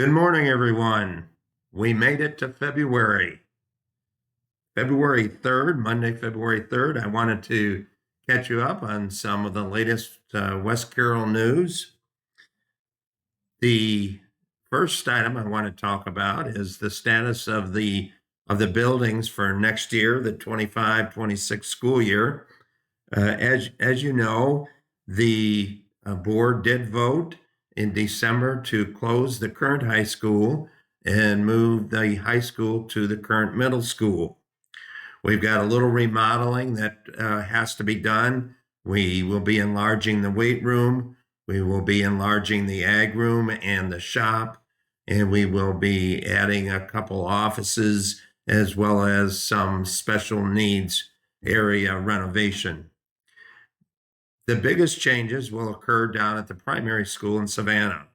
Good morning, everyone. We made it to February 3rd, Monday, February 3rd. I wanted to catch you up on some of the latest West Carroll news. The first item I want to talk about is the status of the buildings for next year, the 25-26 school year. As you know, the board did vote in December to close the current high school and move the high school to the current middle school. We've got a little remodeling that has to be done. We will be enlarging the weight room. We will be enlarging the ag room and the shop, and we will be adding a couple offices as well as some special needs area renovation. The biggest changes will occur down at the primary school in Savannah.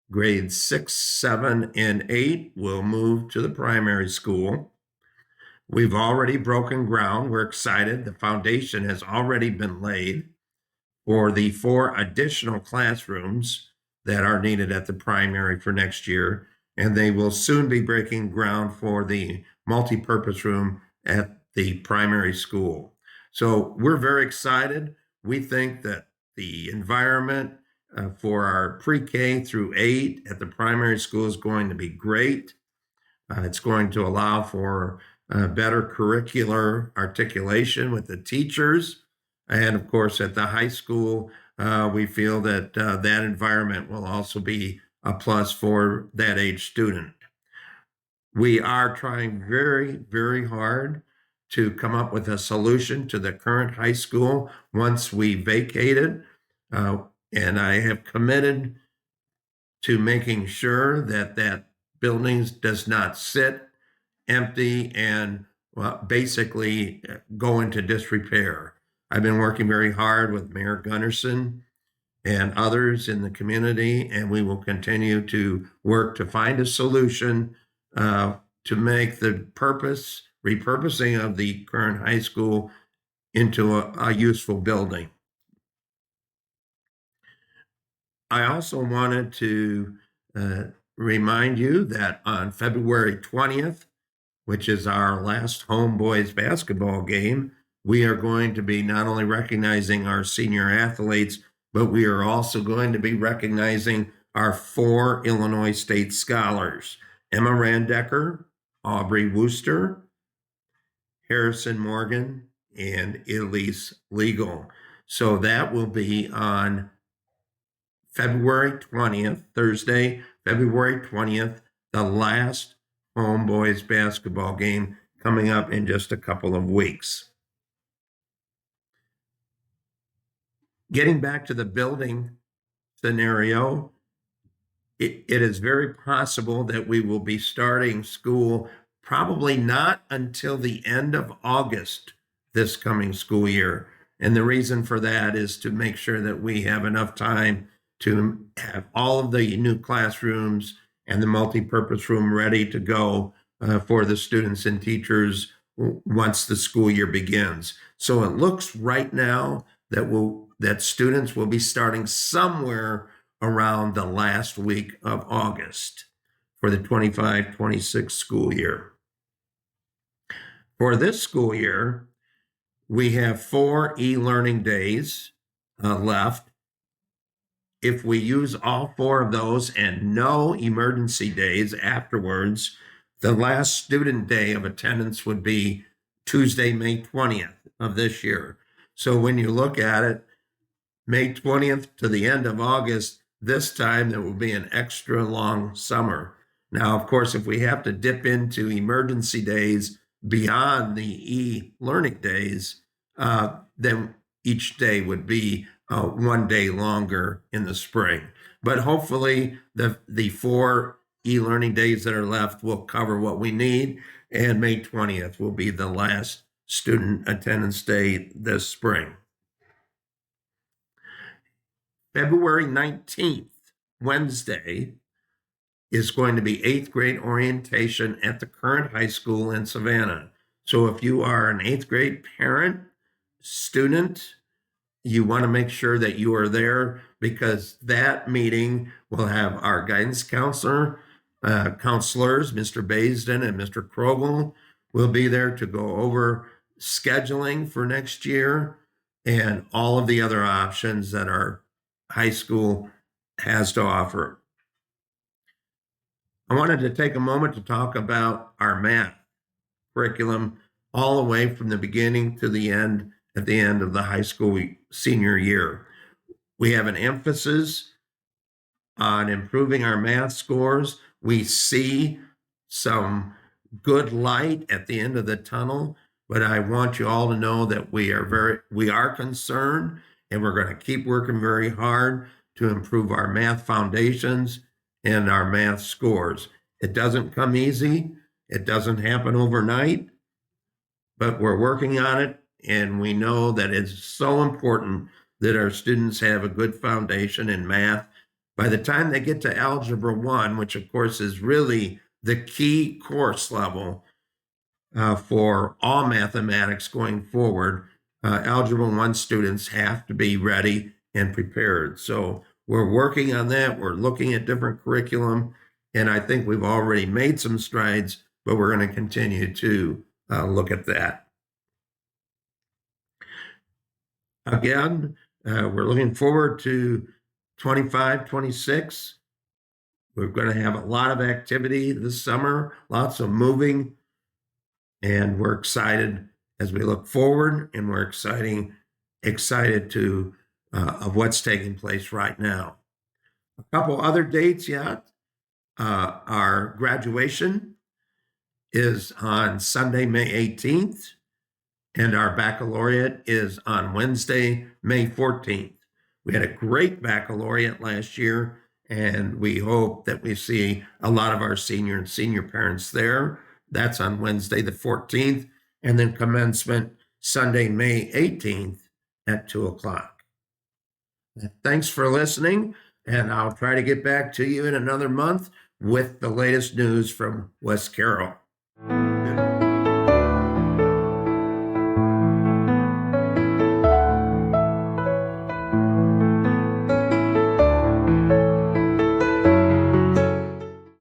Grades 6, 7, and 8 will move to the primary school. We've already broken ground. We're excited. The foundation has already been laid for the 4 additional classrooms that are needed at the primary for next year, and they will soon be breaking ground for the multi-purpose room at the primary school. So we're very excited. We think that the environment for our pre-K through 8 at the primary school is going to be great. It's going to allow for better curricular articulation with the teachers. And of course, at the high school, we feel that that environment will also be a plus for that age student. We are trying very, very hard to come up with a solution to the current high school once we vacate it. And I have committed to making sure that that building does not sit empty and basically go into disrepair. I've been working very hard with Mayor Gunnarsson and others in the community, and we will continue to work to find a solution to make the repurposing of the current high school into a useful building. I also wanted to remind you that on February 20th, which is our last home boys basketball game, we are going to be not only recognizing our senior athletes, but we are also going to be recognizing our 4 Illinois State scholars: Emma Randecker, Aubrey Wooster, Harrison Morgan, and Elise Legal. So that will be on February 20th, Thursday, February 20th, the last home boys basketball game coming up in just a couple of weeks. Getting back to the building scenario, it is very possible that we will be starting school probably not until the end of August this coming school year. And the reason for that is to make sure that we have enough time to have all of the new classrooms and the multi-purpose room ready to go for the students and teachers once the school year begins. So it looks right now that students will be starting somewhere around the last week of August for the 25-26 school year. For this school year, we have 4 e-learning days left. If we use all 4 of those and no emergency days afterwards, the last student day of attendance would be Tuesday, May 20th of this year. So when you look at it, May 20th to the end of August, this time there will be an extra long summer. Now, of course, if we have to dip into emergency days beyond the e-learning days, then each day would be 1 day longer in the spring. But hopefully the 4 e-learning days that are left will cover what we need, and May 20th will be the last student attendance day this spring. February 19th, Wednesday, is going to be 8th grade orientation at the current high school in Savannah. So if you are an 8th grade parent, student, you want to make sure that you are there, because that meeting will have our guidance counselor, Counselors, Mr. Baisden and Mr. Krogel, will be there to go over scheduling for next year and all of the other options that our high school has to offer. I wanted to take a moment to talk about our math curriculum all the way from the beginning to the end, at the end of the high school senior year. We have an emphasis on improving our math scores. We see some good light at the end of the tunnel, but I want you all to know that we are concerned, and we're going to keep working very hard to improve our math foundations and our math scores. It doesn't come easy. It doesn't happen overnight, but we're working on it, and we know that it's so important that our students have a good foundation in math. By the time they get to Algebra 1, which of course is really the key course level for all mathematics going forward, Algebra 1 students have to be ready and prepared. So we're working on that. We're looking at different curriculum, and I think we've already made some strides, but we're going to continue to look at that. Again, we're looking forward to 25, 26. We're going to have a lot of activity this summer, lots of moving, and we're excited as we look forward, and we're excited to of what's taking place right now. A couple other dates yet. Our graduation is on Sunday, May 18th, and our baccalaureate is on Wednesday, May 14th. We had a great baccalaureate last year, and we hope that we see a lot of our senior and senior parents there. That's on Wednesday the 14th, and then commencement Sunday, May 18th at 2 o'clock. Thanks for listening, and I'll try to get back to you in another month with the latest news from West Carroll.